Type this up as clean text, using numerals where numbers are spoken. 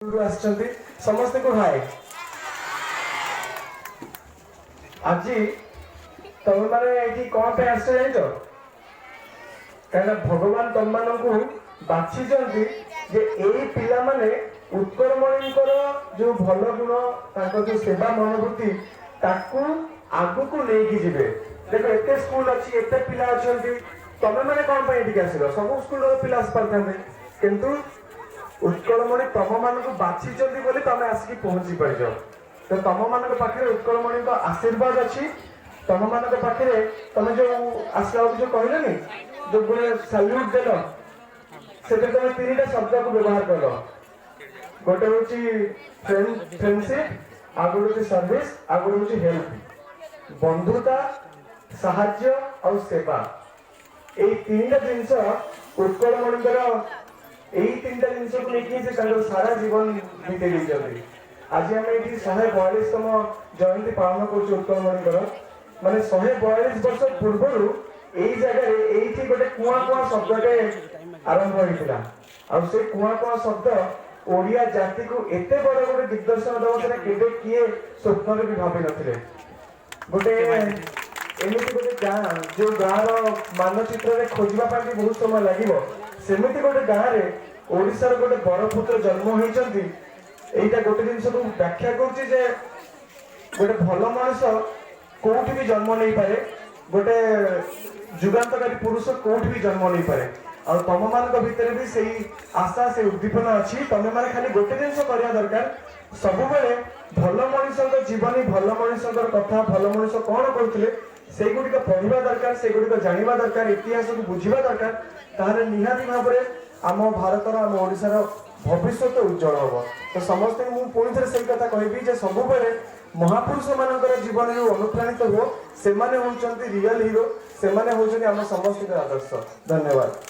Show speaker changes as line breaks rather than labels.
समस्त को हाय आज तुम मैंने कौन पे आस कहीं भगवान तुम मान को बाछी जे यही पिला माने उत्कलमणि जो भल गुण जो सेवा मनोवृत्ति ताकू आगु को लेकिन जीवे देख एत स्कूल अच्छी एत पिला अच्छा तुम मैंने कौन पे आस सब स्कूल पिला आस पारे किंतु उत्कलमणि तुम मान को बाछी तुम आसिक पहुंची पार तो तुम मान पाखे उत्कलमणि आशीर्वाद अच्छी तुम मान पाखे तुम जो आसला जो कहलनि जो गोटे साल्यूट देल से तुम तीन शब्द को व्यवहार कल गोटे हूँ फ्रेंडशिप आग गोटे सर्विस आग गोटे हूँ हेल्प बंधुता साहाय्य और सेवा यही तीन जिनस उत्कलमणि यही तीन जिनस को लेकिन सारा जीवन बीते आज आम ये 142तम जयंती पालन कर उत्कलमणि माने 142 वर्ष पूर्व यही जगह ये गोटे कुआ कुआ शब्दटे आरंभ होता और से कुआ कुआ शब्द ओडिया जाति को एत बड़ गोटे दिग्दर्शन दवा केवे किए स्वप्न भी भावी नथिले गोटे एमती गोटे गाँ जो गाँव मानचित्र खोजा बहुत समय लगे सेमती गोटे गाँव में ओडिशार गोटे बरपुत्र जन्म होती यहीटा गोटे जिन को व्याख्या कर गोटे भल मनीष कौटी भी जन्म नहीं पारे गोटे जुगांतकारी पुरुष कौटी भी जन्म नहीं पारे और तुम मान भितर भी सही आशा से उद्दीपना अच्छी तुम मैंने खाली गोटे जिन करवा दरकार सब भल मनीष जीवनी भल मनीष कथा भल मनीष कौन करते से गुड़िक पढ़ा दरकार से गुड़िक जानवा दरकार इतिहास को बुझा दरकार ताहले निहाती भाव में आम भारतर आम ओडिशार भविष्य उज्जवल हम तो समस्त पुणी थे से कथा कहि सब महापुरुष मान जीवन जो अनुप्राणित हो से रियल हीरो से आम समस्त आदर्श धन्यवाद।